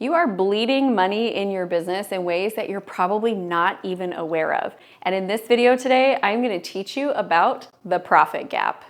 You are bleeding money in your business in ways that you're probably not even aware of. And in this video today, I'm going to teach you about the profit gap.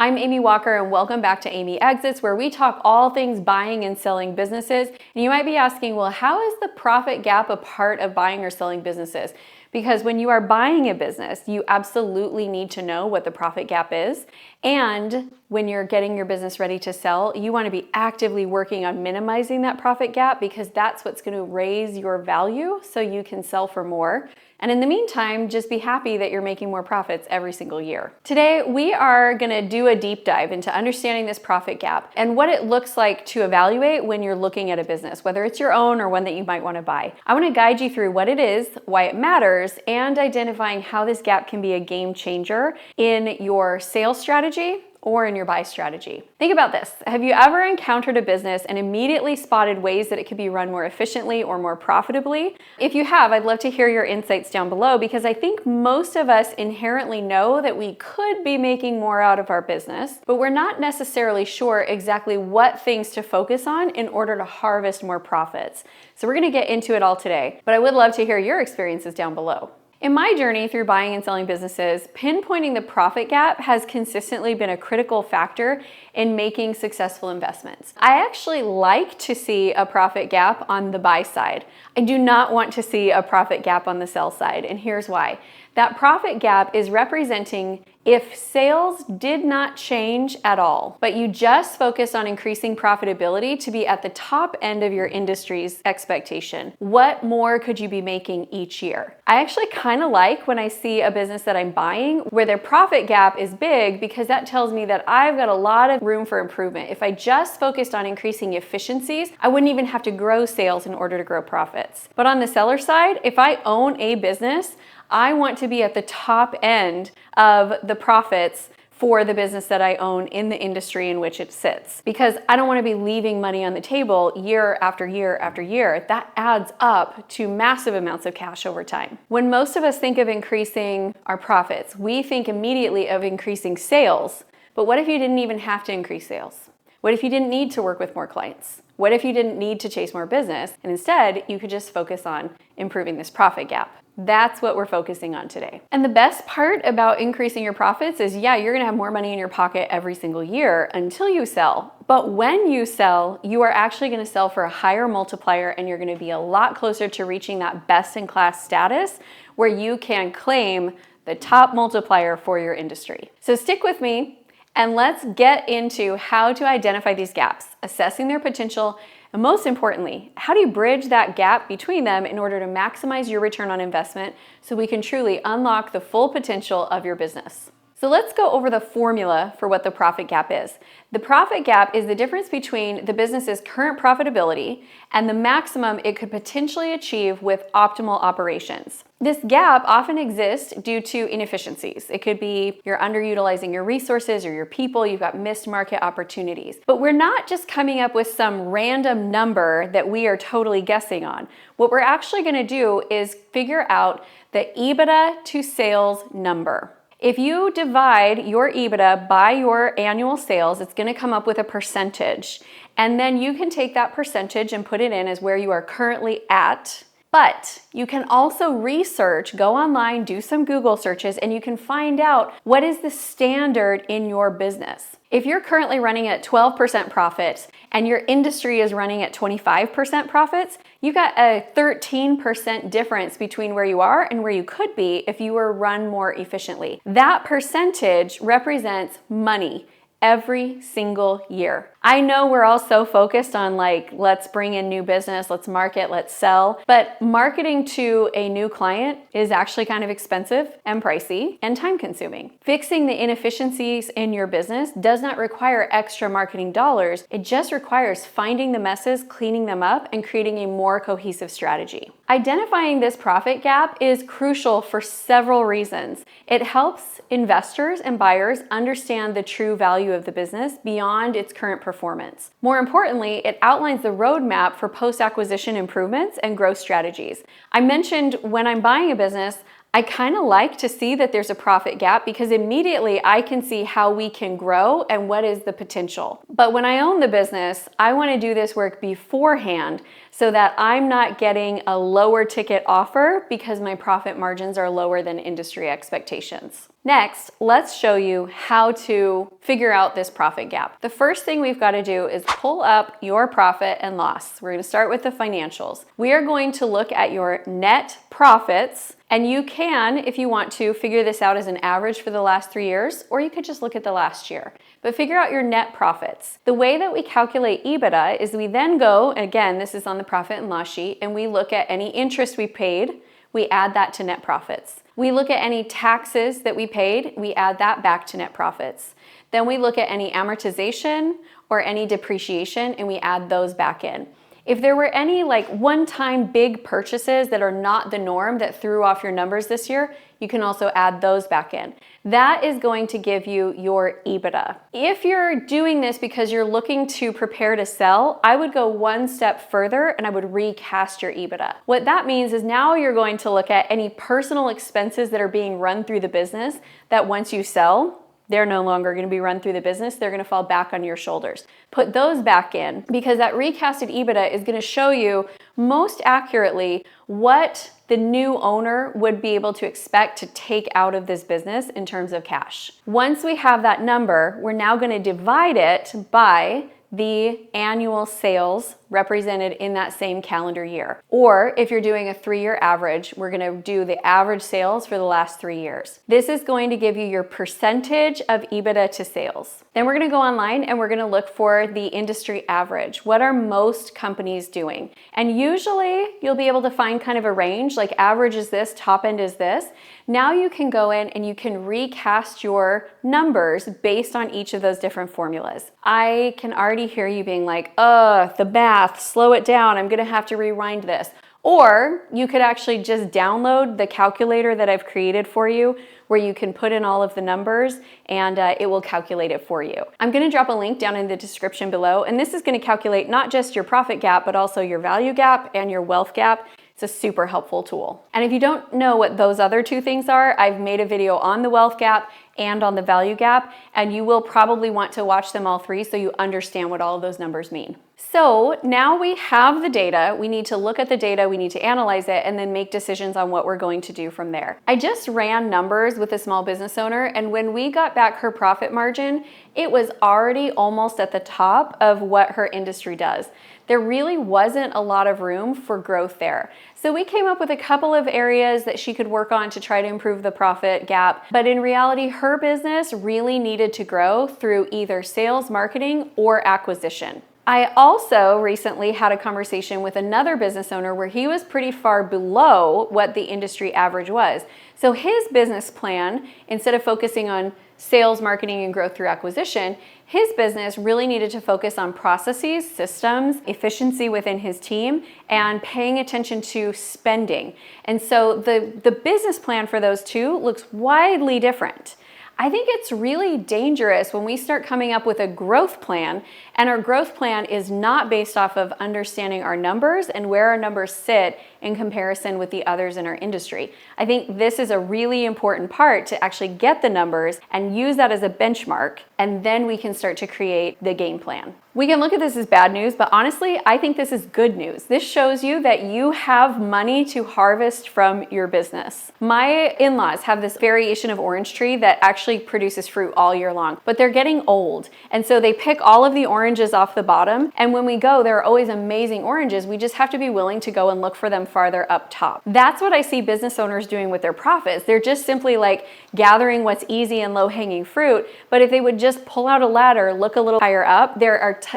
I'm Amy Walker and welcome back to Amy Exits, where we talk all things buying and selling businesses. And you might be asking, well, how is the profit gap a part of buying or selling businesses? Because when you are buying a business, you absolutely need to know what the profit gap is. And when you're getting your business ready to sell, you want to be actively working on minimizing that profit gap because that's what's going to raise your value so you can sell for more. And in the meantime, just be happy that you're making more profits every single year. Today, we are going to do a deep dive into understanding this profit gap and what it looks like to evaluate when you're looking at a business, whether it's your own or one that you might want to buy. I want to guide you through what it is, why it matters, and identifying how this gap can be a game changer in your sales strategy or in your buy strategy. Think about this. Have you ever encountered a business and immediately spotted ways that it could be run more efficiently or more profitably? If you have, I'd love to hear your insights down below because I think most of us inherently know that we could be making more out of our business, but we're not necessarily sure exactly what things to focus on in order to harvest more profits. So we're going to get into it all today, but I would love to hear your experiences down below. In my journey through buying and selling businesses, pinpointing the profit gap has consistently been a critical factor in making successful investments. I actually like to see a profit gap on the buy side. I do not want to see a profit gap on the sell side, and here's why. That profit gap is representing if sales did not change at all, but you just focus on increasing profitability to be at the top end of your industry's expectation. What more could you be making each year? I actually kind of like when I see a business that I'm buying where their profit gap is big because that tells me that I've got a lot of room for improvement. If I just focused on increasing efficiencies, I wouldn't even have to grow sales in order to grow profits. But on the seller side, if I own a business, I want to be at the top end of the profits for the business that I own in the industry in which it sits. Because I don't want to be leaving money on the table year after year after year. That adds up to massive amounts of cash over time. When most of us think of increasing our profits, we think immediately of increasing sales. But what if you didn't even have to increase sales? What if you didn't need to work with more clients? What if you didn't need to chase more business? And instead, you could just focus on improving this profit gap. That's what we're focusing on today. And the best part about increasing your profits is, yeah, you're gonna have more money in your pocket every single year until you sell. But when you sell, you are actually gonna sell for a higher multiplier and you're gonna be a lot closer to reaching that best-in-class status where you can claim the top multiplier for your industry. So stick with me and let's get into how to identify these gaps, assessing their potential, and most importantly, how do you bridge that gap between them in order to maximize your return on investment so we can truly unlock the full potential of your business? So let's go over the formula for what the profit gap is. The profit gap is the difference between the business's current profitability and the maximum it could potentially achieve with optimal operations. This gap often exists due to inefficiencies. It could be you're underutilizing your resources or your people, you've got missed market opportunities. But we're not just coming up with some random number that we are totally guessing on. What we're actually going to do is figure out the EBITDA to sales number. If you divide your EBITDA by your annual sales, it's going to come up with a percentage. And then you can take that percentage and put it in as where you are currently at. But you can also research, go online, do some Google searches, and you can find out what is the standard in your business. If you're currently running at 12% profits and your industry is running at 25% profits, you've got a 13% difference between where you are and where you could be if you were run more efficiently. That percentage represents money every single year. I know we're all so focused on let's bring in new business, let's market, let's sell, but marketing to a new client is actually kind of expensive and pricey and time consuming. Fixing the inefficiencies in your business does not require extra marketing dollars. It just requires finding the messes, cleaning them up, and creating a more cohesive strategy. Identifying this profit gap is crucial for several reasons. It helps investors and buyers understand the true value of the business beyond its current performance. performance. More importantly, it outlines the roadmap for post-acquisition improvements and growth strategies. I mentioned when I'm buying a business, I kind of like to see that there's a profit gap because immediately I can see how we can grow and what is the potential. But when I own the business, I want to do this work beforehand so that I'm not getting a lower ticket offer because my profit margins are lower than industry expectations. Next, let's show you how to figure out this profit gap. The first thing we've got to do is pull up your profit and loss. We're going to start with the financials. We are going to look at your net profits, and you can, if you want to, figure this out as an average for the last 3 years, or you could just look at the last year. But figure out your net profits. The way that we calculate EBITDA is we then go, and again, this is on the profit and loss sheet, and we look at any interest we paid, we add that to net profits. We look at any taxes that we paid, we add that back to net profits. Then we look at any amortization or any depreciation, and we add those back in. If there were any like one-time big purchases that are not the norm that threw off your numbers this year, you can also add those back in. That is going to give you your EBITDA. If you're doing this because you're looking to prepare to sell, I would go one step further and I would recast your EBITDA. What that means is now you're going to look at any personal expenses that are being run through the business that once you sell, they're no longer going to be run through the business. They're going to fall back on your shoulders. Put those back in because that recasted EBITDA is going to show you most accurately what the new owner would be able to expect to take out of this business in terms of cash. Once we have that number, we're now going to divide it by the annual sales represented in that same calendar year. Or if you're doing a 3-year average, we're going to do the average sales for the last 3 years. This is going to give you your percentage of EBITDA to sales. Then we're going to go online and we're going to look for the industry average. What are most companies doing? And usually you'll be able to find kind of a range, like average is this, top end is this. Now you can go in and you can recast your numbers based on each of those different formulas. I can already hear you being like, the math, slow it down, I'm gonna have to rewind this. Or you could actually just download the calculator that I've created for you where you can put in all of the numbers and it will calculate it for you. I'm gonna drop a link down in the description below, and this is gonna calculate not just your profit gap, but also your value gap and your wealth gap. It's a super helpful tool. And if you don't know what those other two things are, I've made a video on the wealth gap and on the value gap, and you will probably want to watch them all three so you understand what all of those numbers mean. So now we have the data, we need to look at the data, we need to analyze it, and then make decisions on what we're going to do from there. I just ran numbers with a small business owner, and when we got back her profit margin, it was already almost at the top of what her industry does. There really wasn't a lot of room for growth there. So we came up with a couple of areas that she could work on to try to improve the profit gap. But in reality, her business really needed to grow through either sales, marketing, or acquisition. I also recently had a conversation with another business owner where he was pretty far below what the industry average was. So his business plan, instead of focusing on sales, marketing, and growth through acquisition, his business really needed to focus on processes, systems, efficiency within his team, and paying attention to spending. And so the business plan for those two looks widely different. I think it's really dangerous when we start coming up with a growth plan and our growth plan is not based off of understanding our numbers and where our numbers sit in comparison with the others in our industry. I think this is a really important part to actually get the numbers and use that as a benchmark, and then we can start to create the game plan. We can look at this as bad news, but honestly, I think this is good news. This shows you that you have money to harvest from your business. My in-laws have this variation of orange tree that actually produces fruit all year long, but they're getting old. And so they pick all of the oranges off the bottom. And when we go, there are always amazing oranges. We just have to be willing to go and look for them farther up top. That's what I see business owners doing with their profits. They're just simply like gathering what's easy and low-hanging fruit. But if they would just pull out a ladder, look a little higher up,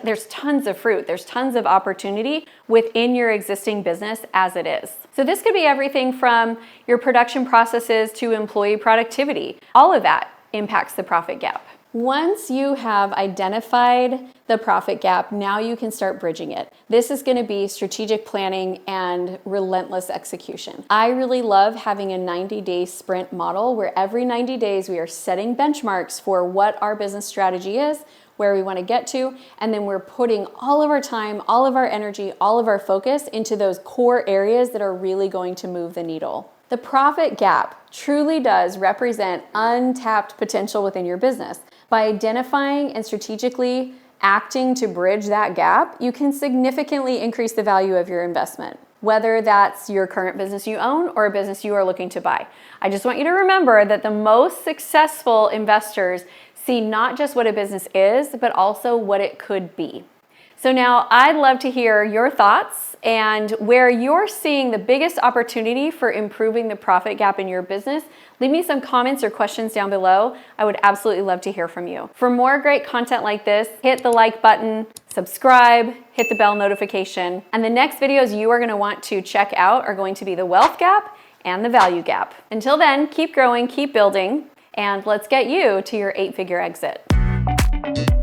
there's tons of fruit. There's tons of opportunity within your existing business as it is. So this could be everything from your production processes to employee productivity. All of that impacts the profit gap. Once you have identified the profit gap, now you can start bridging it. This is going to be strategic planning and relentless execution. I really love having a 90-day sprint model where every 90 days we are setting benchmarks for what our business strategy is, where we want to get to, and then we're putting all of our time, all of our energy, all of our focus into those core areas that are really going to move the needle. The profit gap truly does represent untapped potential within your business. By identifying and strategically acting to bridge that gap, you can significantly increase the value of your investment, whether that's your current business you own or a business you are looking to buy. I just want you to remember that the most successful investors see not just what a business is, but also what it could be. So now I'd love to hear your thoughts and where you're seeing the biggest opportunity for improving the profit gap in your business. Leave me some comments or questions down below. I would absolutely love to hear from you. For more great content like this, hit the like button, subscribe, hit the bell notification, and the next videos you are going to want to check out are going to be the wealth gap and the value gap. Until then, keep growing, keep building, and let's get you to your 8-figure exit.